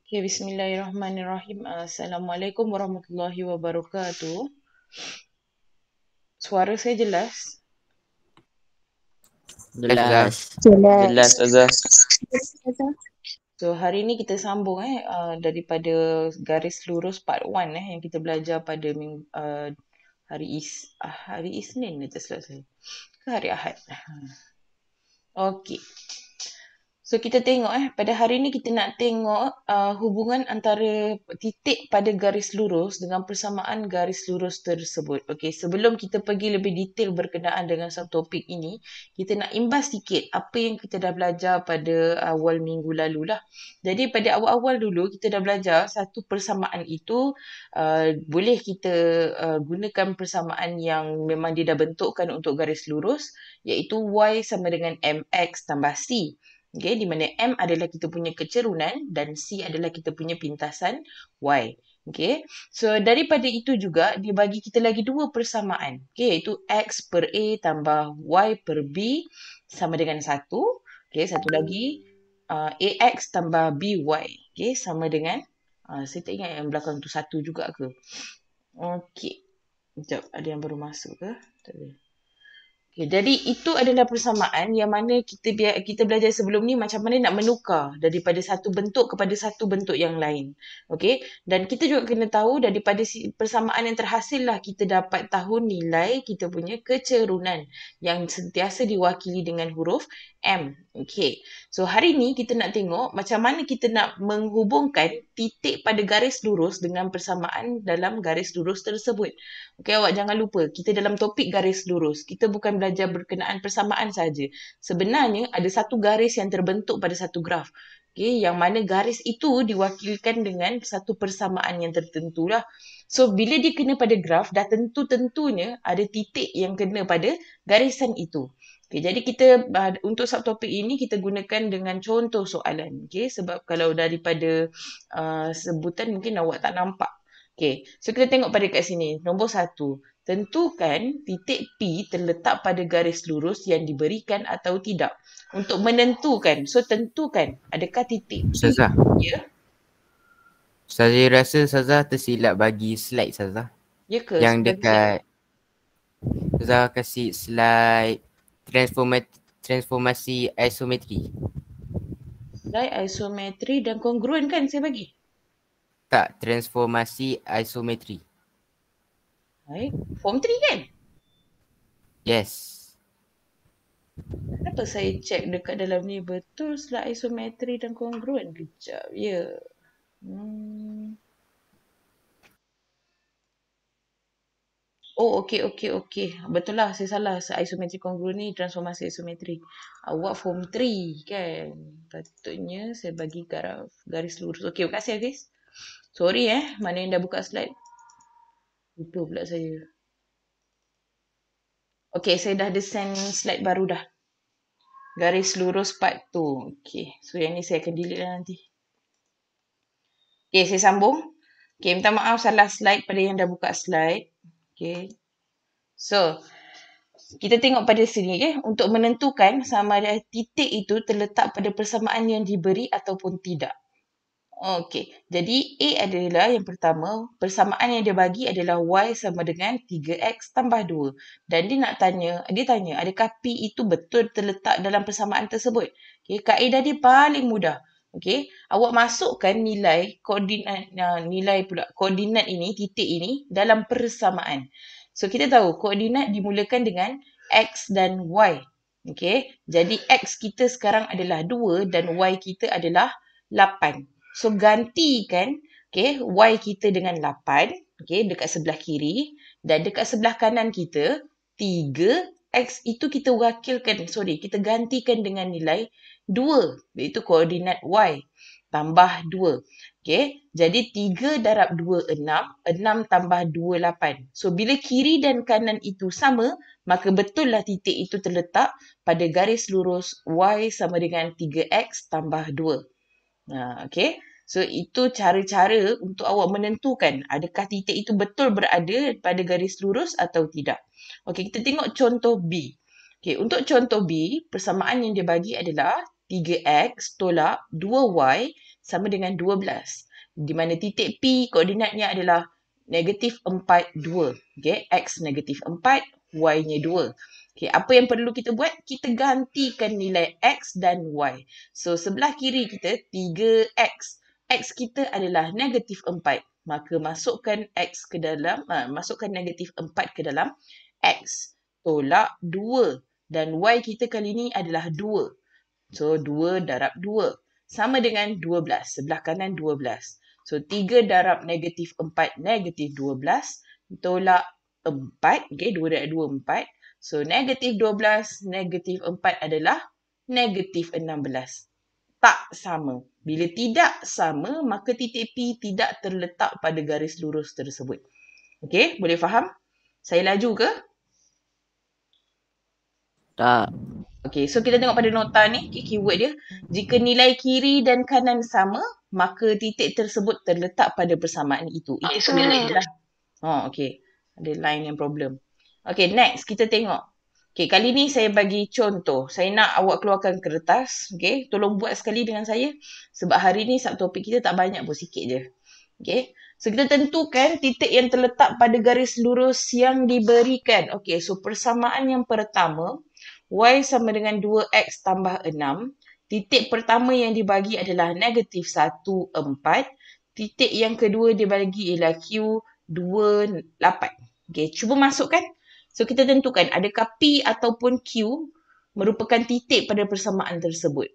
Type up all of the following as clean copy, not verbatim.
Okay, Bismillahirrahmanirrahim. Assalamualaikum warahmatullahi wabarakatuh. Suara saya jelas? Jelas. Jelas. Jelas Ustazah. So, hari ni kita sambung daripada garis lurus part 1 yang kita belajar pada hari Isnin ni tersilap saya. Ke hari Ahad? Okey. So kita tengok pada hari ni kita nak tengok hubungan antara titik pada garis lurus dengan persamaan garis lurus tersebut. Okey, sebelum kita pergi lebih detail berkenaan dengan satu topik ini, kita nak imbas sikit apa yang kita dah belajar pada awal minggu lalu lah. Jadi pada awal-awal dulu kita dah belajar satu persamaan itu boleh kita gunakan persamaan yang memang dia dah bentukkan untuk garis lurus, iaitu Y sama dengan MX tambah C. Okay, di mana M adalah kita punya kecerunan dan C adalah kita punya pintasan Y. Okay, so daripada itu juga dia bagi kita lagi dua persamaan. Okay, iaitu X per A tambah Y per B sama dengan 1. Okay, satu lagi AX tambah BY. Okay, sama dengan, saya tak ingat yang belakang tu 1 juga ke. Okay, sekejap, ada yang baru masuk ke? Tak ada. Okay, jadi itu adalah persamaan yang mana kita belajar sebelum ni macam mana nak menukar daripada satu bentuk kepada satu bentuk yang lain. Okey, dan kita juga kena tahu daripada persamaan yang terhasil lah kita dapat tahu nilai kita punya kecerunan yang sentiasa diwakili dengan huruf M. Okey, so hari ni kita nak tengok macam mana kita nak menghubungkan titik pada garis lurus dengan persamaan dalam garis lurus tersebut. Okey, awak jangan lupa, kita dalam topik garis lurus. Kita bukan belajar berkenaan persamaan saja. Sebenarnya ada satu garis yang terbentuk pada satu graf. Okey, yang mana garis itu diwakilkan dengan satu persamaan yang tertentu lah. So, bila dia kena pada graf, dah tentu-tentunya ada titik yang kena pada garisan itu. Okay, jadi kita untuk subtopik ini kita gunakan dengan contoh soalan. Okay, sebab kalau daripada sebutan mungkin awak tak nampak. Okay, so kita tengok pada kat sini. Nombor 1. Tentukan titik P terletak pada garis lurus yang diberikan atau tidak. Untuk menentukan. So, tentukan adakah titik P. Ustazah. Ya. Saya rasa Ustazah tersilap bagi slide Ustazah. Ya ke? Yang dekat Ustazah kasih slide transformasi isometri. Slide isometri dan kongruen kan saya bagi? Tak, transformasi isometri. Baik. Form 3 kan? Yes. Kenapa saya cek dekat dalam ni betul slide isometri dan kongruen? Kejap, ya. Oh, okey. Betul lah, saya salah. Isometri kongruen ni transformasi isometri. Awak form 3 kan? Patutnya saya bagi garis lurus. Okey, terima kasih guys. Sorry mana yang dah buka slide. Lupa pula saya. Okey, saya dah ada send slide baru dah. Garis lurus part 2. Okey, so yang ni saya akan delete lah nanti. Okey, saya sambung. Okey, minta maaf salah slide pada yang dah buka slide. Okey. So, kita tengok pada sini untuk menentukan sama ada titik itu terletak pada persamaan yang diberi ataupun tidak. Okey, jadi A adalah yang pertama, persamaan yang dia bagi adalah Y sama dengan 3X tambah 2. Dan dia tanya adakah P itu betul terletak dalam persamaan tersebut. Okey, kaedah dia paling mudah. Okey, awak masukkan nilai koordinat ini, titik ini dalam persamaan. So kita tahu koordinat dimulakan dengan X dan Y. Okey, jadi X kita sekarang adalah 2 dan Y kita adalah 8. So gantikan Y kita dengan 8 dekat sebelah kiri dan dekat sebelah kanan kita 3. X itu kita kita gantikan dengan nilai 2 iaitu koordinat Y tambah 2. Jadi 3 darab 2 6, 6 tambah 2 8. So bila kiri dan kanan itu sama, maka betul lah titik itu terletak pada garis lurus Y sama dengan 3X tambah 2. So itu cara-cara untuk awak menentukan adakah titik itu betul berada pada garis lurus atau tidak. Okey, kita tengok contoh B. Okey, untuk contoh B, persamaan yang dia bagi adalah 3X tolak 2Y sama dengan 12. Di mana titik P koordinatnya adalah negatif 4, 2. Okay, X negatif 4, Y-nya 2. Okay, apa yang perlu kita buat? Kita gantikan nilai X dan Y. So, sebelah kiri kita 3X. X kita adalah negatif 4. Maka masukkan X ke dalam, masukkan negatif 4 ke dalam X. Tolak 2. Dan Y kita kali ni adalah 2. So, 2 darab 2. Sama dengan 12. Sebelah kanan 12. So, 3 darab negatif 4, negatif 12. Tolak 4. Okay, 2 darab 2, 4. So, negatif 12, negatif 4 adalah negatif 16. Tak sama. Bila tidak sama, maka titik P tidak terletak pada garis lurus tersebut. Okay, boleh faham? Saya laju ke? Tak. Okay, so kita tengok pada nota ni, keyword dia. Jika nilai kiri dan kanan sama, maka titik tersebut terletak pada persamaan itu. Itu sebenarnya lah. Oh, okay. Ada line yang problem. Okay, next kita tengok. Okay, kali ni saya bagi contoh. Saya nak awak keluarkan kertas. Okay, tolong buat sekali dengan saya. Sebab hari ni subtopik kita tak banyak pun, sikit je. Okay, so kita tentukan titik yang terletak pada garis lurus yang diberikan. Okay, so persamaan yang pertama, Y sama dengan 2X tambah 6. Titik pertama yang dibagi adalah negatif 1, 4. Titik yang kedua dibagi ialah Q, 2, 8. Okay, cuba masukkan. So, kita tentukan adakah P ataupun Q merupakan titik pada persamaan tersebut.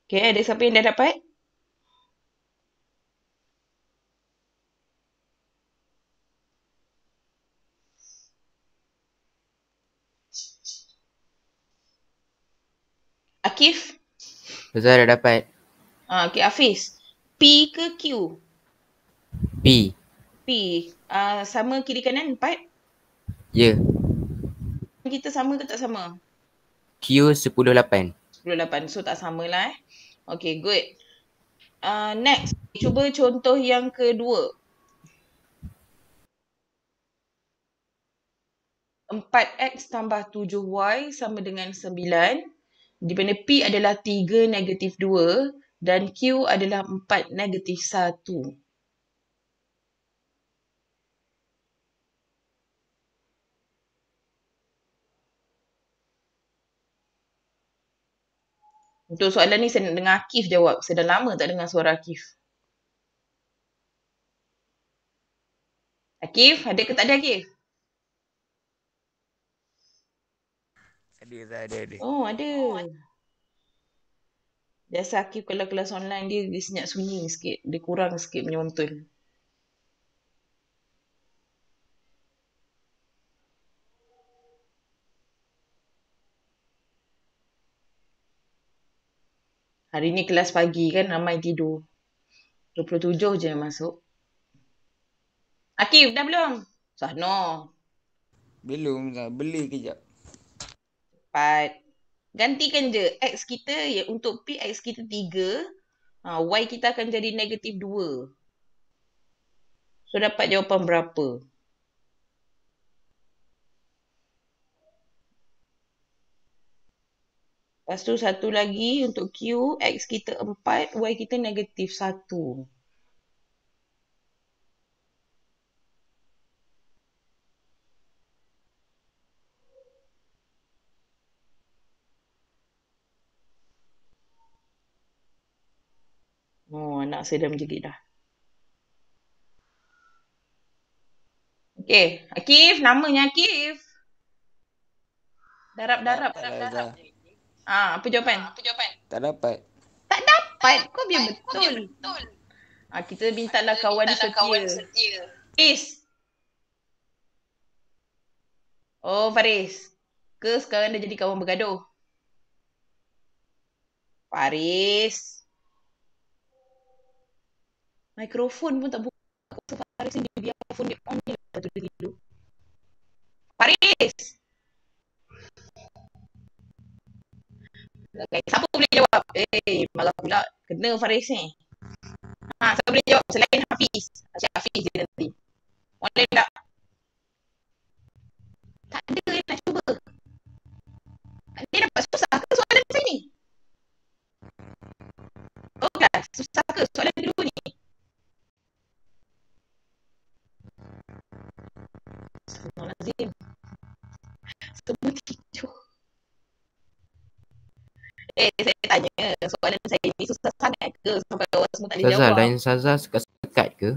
Okay, ada siapa yang dah dapat? Akif? Ustazah dah dapat. Okay, Hafiz. P ke Q? P. P. Sama kiri kanan 4? Ya. Kita sama ke tak sama? Q 10-8. 10-8. So, tak sama lah. Okay, good. Next. Cuba contoh yang kedua. 4X tambah 7Y sama dengan 9. Di mana P adalah 3 negatif 2 dan Q adalah 4 negatif 1. Untuk soalan ni saya nak dengar Akif jawab. Saya dah lama tak dengar suara Akif. Akif, ada ke tak ada Akif? Ada Ustazah, ada. Oh, ada. Biasa Akif kalau kelas online dia senyap sunyi sikit. Dia kurang sikit menyontul. Hari ni kelas pagi kan ramai tidur. 27 je yang masuk. Akif, dah belum? Sahno. Belum Ustazah, beli kejap. Cepat. Gantikan je X kita ya, untuk P X kita 3. Y kita akan jadi negatif 2. So dapat jawapan berapa? Lepas tu satu lagi untuk Q, X kita 4, Y kita negatif 1. Oh, anak saya dah menjerit dah. Okey, Akif, namanya Akif. Darab. Tak lah Ustazah. Apa jawapan? Tak dapat. Tak dapat. Kau biar betul. Kita mintalah kawan setia. Hafiz, Oh, Faris. Ke sekarang dah jadi kawan bergaduh? Faris. Mikrofon pun tak buka. Faris ni dia biar phone dia on je. Lepas tu dia tidur. Faris! Okay, siapa boleh jawab? Marah pula. Kena Faris ni. Siapa boleh jawab? Selain Hafiz. Asyik Hafiz je nanti. Boleh tak? Tak ada yang nak cuba. Dia dapat susah ke soalan saya ni? Oh kelas, susah ke soalan kedua ni? Astagfirullahaladzim. Semua tidur. Saya tanya, soalan saya ni susah sangat ke sampai awak semua tak boleh Ustazah, jawab? lain Ustazah sekat-sekat ke?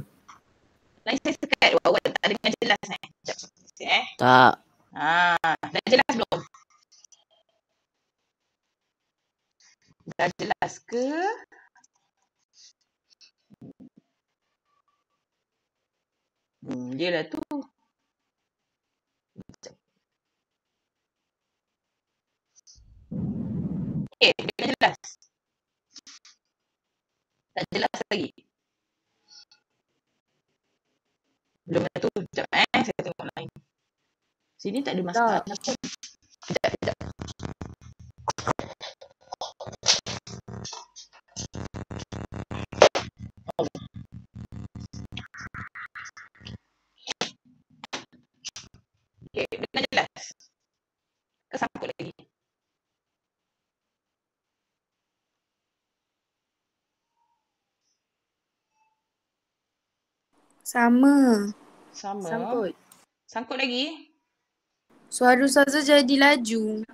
Lain saya sekat, awak tak dengar jelas Sekejap. Tak. Dah jelas belum? Dah jelas ke? Dia lah tu. Dah jelas. Tak jelas lagi. Belum lah tu. Sekejap saya tengok lain. Sini tak ada masalah pun. Sekejap. Dah jelas. Kesangkut lagi. Sama. Sama. Sangkut. Sangkut lagi. Suara Ustazah jadi laju.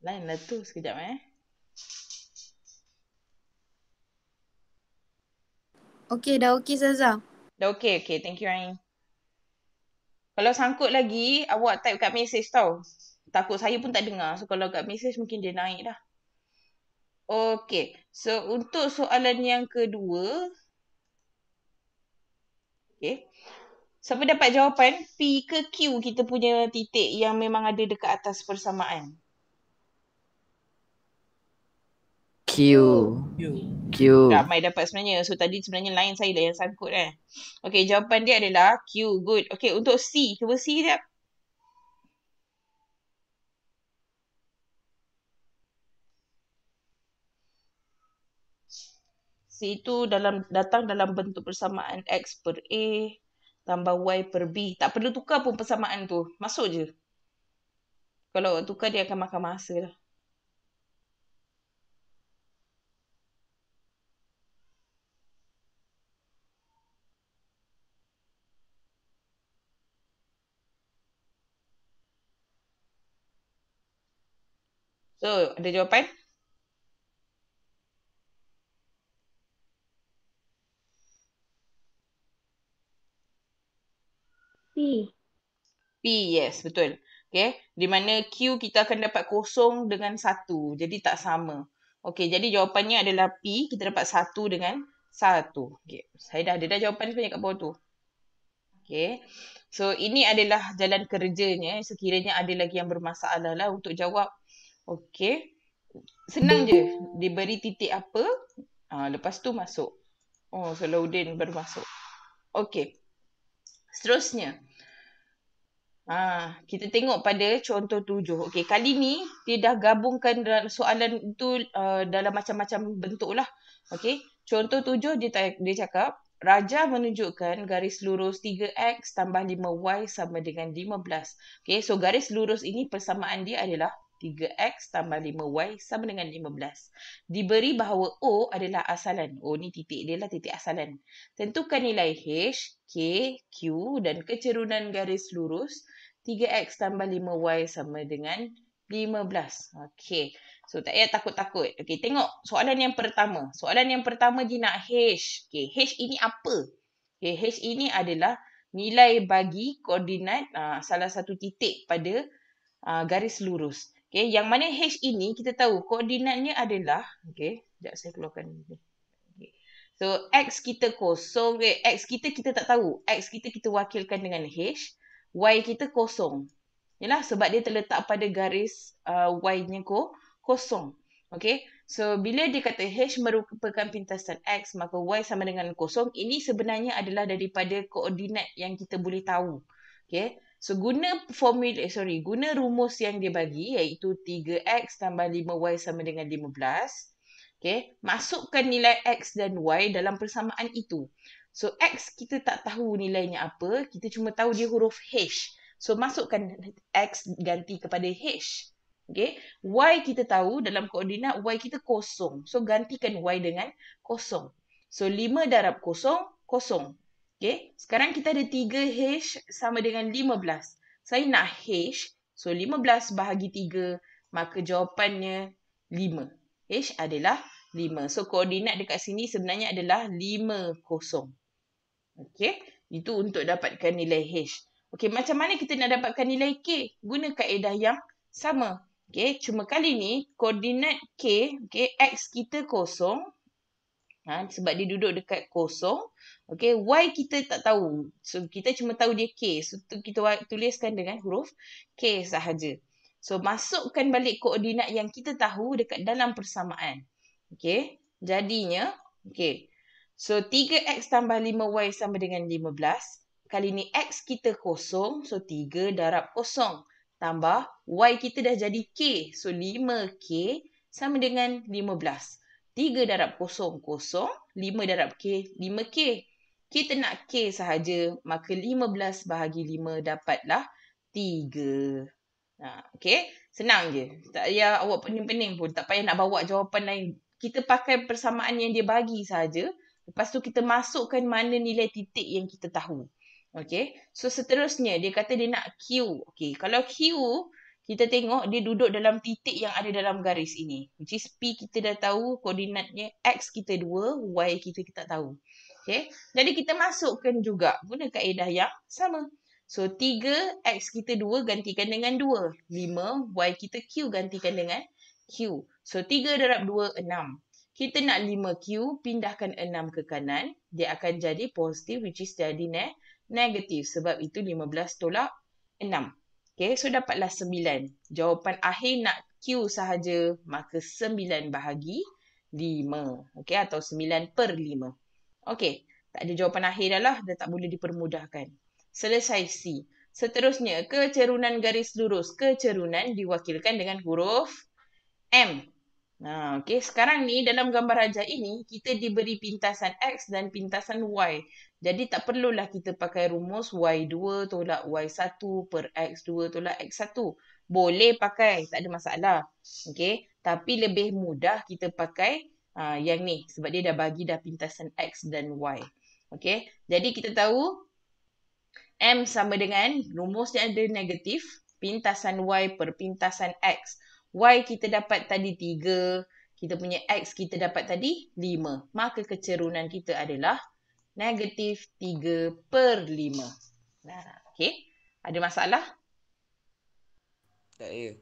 Lain lah tu. Sekejap Okey, dah okey Ustazah. Dah okey. Thank you Ain. Kalau sangkut lagi, awak type kat mesej tau. Takut saya pun tak dengar. So kalau kat mesej mungkin dia naik dah. Okey. So untuk soalan yang kedua. Okey. Siapa dapat jawapan P ke Q kita punya titik yang memang ada dekat atas persamaan? Q. Ramai dapat sebenarnya. So tadi sebenarnya line saya lah yang sangkut Okey, jawapan dia adalah Q. Good. Okey, untuk C. Cuba C sekejap. C itu datang dalam bentuk persamaan X per A tambah Y per B. Tak perlu tukar pun persamaan tu. Masuk je. Kalau awak tukar dia akan makan masa lah. So, ada jawapan? P. P, yes, betul. Okay, di mana Q kita akan dapat kosong dengan 1. Jadi tak sama. Okay, jadi jawapannya adalah P. Kita dapat 1 dengan 1. Okay, saya dah ada dah jawapan sebenarnya kat bawah tu. Okay, so ini adalah jalan kerjanya. Sekiranya ada lagi yang bermasalah lah untuk jawab. Okay, senang je. Diberi titik apa, lepas tu masuk. Oh, Salahuddin baru masuk. Okay, seterusnya. Kita tengok pada contoh 7. Okey, kali ni dia dah gabungkan soalan itu dalam macam-macam bentuk lah. Okey, contoh 7 dia cakap, Raja menunjukkan garis lurus 3x tambah 5y sama dengan 15. Okey, so garis lurus ini persamaan dia adalah 3x tambah 5y sama dengan 15. Diberi bahawa O adalah asalan. O ni titik dia lah, titik asalan. Tentukan nilai H, K, Q dan kecerunan garis lurus 3x tambah 5y sama dengan 15. Okey. So, tak payah takut-takut. Okey, tengok soalan yang pertama. Soalan yang pertama dia nak H. Okey, H ini apa? Okey, H ini adalah nilai bagi koordinat salah satu titik pada garis lurus. Okey, yang mana H ini kita tahu koordinatnya adalah, okey, sekejap saya keluarkan ni. Okay. So, X kita kosong. X kita tak tahu. X kita wakilkan dengan H. Y kita kosong. Yalah, sebab dia terletak pada garis Y-nya kosong. Okay. So, bila dia kata H merupakan pintasan X, maka Y sama dengan kosong. Ini sebenarnya adalah daripada koordinat yang kita boleh tahu. Okay. So, guna rumus yang dia bagi, iaitu 3X tambah 5Y sama dengan 15. Okay. Masukkan nilai X dan Y dalam persamaan itu. So, X kita tak tahu nilainya apa. Kita cuma tahu dia huruf H. So, masukkan X ganti kepada H. Okay. Y kita tahu dalam koordinat Y kita kosong. So, gantikan Y dengan kosong. So, 5 darab kosong, kosong. Okay. Sekarang kita ada 3H sama dengan 15. Saya nak H. So, 15 bahagi 3. Maka jawapannya 5. H adalah 5. So, koordinat dekat sini sebenarnya adalah 5, kosong. Okey, itu untuk dapatkan nilai H. Okey, macam mana kita nak dapatkan nilai K? Guna kaedah yang sama. Okey, cuma kali ni koordinat K, okey, X kita kosong. Sebab dia duduk dekat kosong. Okey, Y kita tak tahu. So, kita cuma tahu dia K. So, kita tuliskan dengan huruf K sahaja. So, masukkan balik koordinat yang kita tahu dekat dalam persamaan. Okey, jadinya, okey. So, 3X tambah 5Y sama dengan 15. Kali ni X kita kosong. So, 3 darab kosong. Tambah Y kita dah jadi K. So, 5K sama dengan 15. 3 darab kosong, kosong. 5 darab K, 5K. Kita nak K sahaja. Maka 15 bahagi 5 dapatlah 3. Okay. Senang je. Tak payah awak pening-pening pun. Tak payah nak bawa jawapan lain. Kita pakai persamaan yang dia bagi saja. Lepas tu kita masukkan mana nilai titik yang kita tahu. Okay. So seterusnya dia kata dia nak Q. Okay. Kalau Q kita tengok dia duduk dalam titik yang ada dalam garis ini. Which is P kita dah tahu koordinatnya. X kita 2. Y kita tak tahu. Okay. Jadi kita masukkan juga. Guna kaedah yang sama. So, 3, X kita 2 gantikan dengan 2. 5, Y kita Q gantikan dengan Q. So, 3 darab 2, 6. Kita nak 5Q, pindahkan 6 ke kanan. Dia akan jadi positif, which is jadi negatif. Sebab itu 15 tolak 6. Okay, so dapatlah 9. Jawapan akhir nak Q sahaja, maka 9 bahagi 5. Okay, atau 9 per 5. Okay, tak ada jawapan akhir dah lah. Dah tak boleh dipermudahkan. Selesai C. Seterusnya, kecerunan garis lurus. Kecerunan diwakilkan dengan huruf M. Okay. Sekarang ni dalam gambar ajar ini, kita diberi pintasan X dan pintasan Y. Jadi tak perlulah kita pakai rumus Y2 tolak Y1 per X2 tolak X1. Boleh pakai, tak ada masalah. Okay. Tapi lebih mudah kita pakai yang ni. Sebab dia dah bagi dah pintasan X dan Y. Okay. Jadi kita tahu M sama dengan rumusnya ada negatif. Pintasan Y per pintasan X. Y kita dapat tadi 3. Kita punya X kita dapat tadi 5. Maka kecerunan kita adalah negatif 3 per 5. Okay. Ada masalah? Tak ada.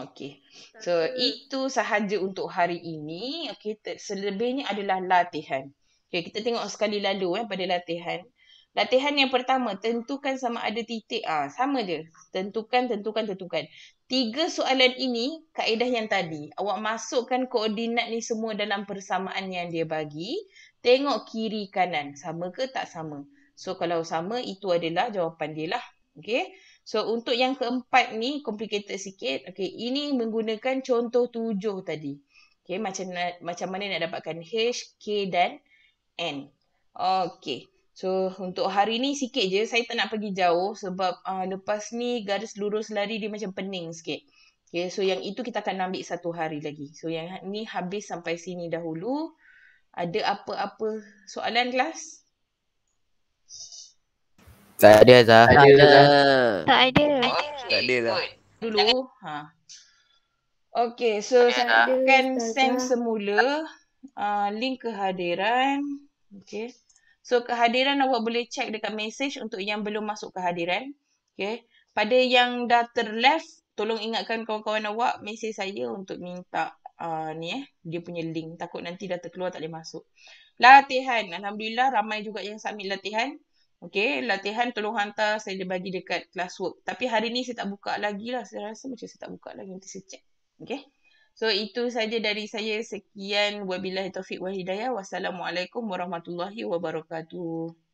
Okay. So, itu sahaja untuk hari ini. Okay. Selebihnya adalah latihan. Okay. Kita tengok sekali lalu pada latihan. Latihan yang pertama, tentukan sama ada titik. Sama je. Tentukan. 3 soalan ini, kaedah yang tadi. Awak masukkan koordinat ni semua dalam persamaan yang dia bagi. Tengok kiri kanan. Sama ke tak sama? So, kalau sama, itu adalah jawapan dia lah. Okay. So, untuk yang keempat ni, complicated sikit. Okay. Ini menggunakan contoh 7 tadi. Okay. Macam mana nak dapatkan H, K dan N. Okay. So, untuk hari ni sikit je. Saya tak nak pergi jauh sebab lepas ni garis lurus lari dia macam pening sikit. Okay, so yang itu kita akan ambil satu hari lagi. So, yang ni habis sampai sini dahulu. Ada apa-apa soalan kelas? Tak ada, Zah. Tak ada. Tak ada. Tak ada, Zah. Dulu. Okay, so saya akan send semula link kehadiran. Okay. So, kehadiran awak boleh check dekat message untuk yang belum masuk kehadiran. Okay. Pada yang dah terleft, tolong ingatkan kawan-kawan awak message saya untuk minta dia punya link. Takut nanti dah terkeluar tak boleh masuk. Latihan. Alhamdulillah ramai juga yang submit latihan. Okay, latihan tolong hantar, saya bagi dekat classwork. Tapi hari ni saya tak buka lagi lah. Saya rasa macam saya tak buka lagi. Nanti saya check. Okay. So itu saja dari saya. Sekian. Wabillahi taufiq wal hidayah. Wassalamualaikum warahmatullahi wabarakatuh.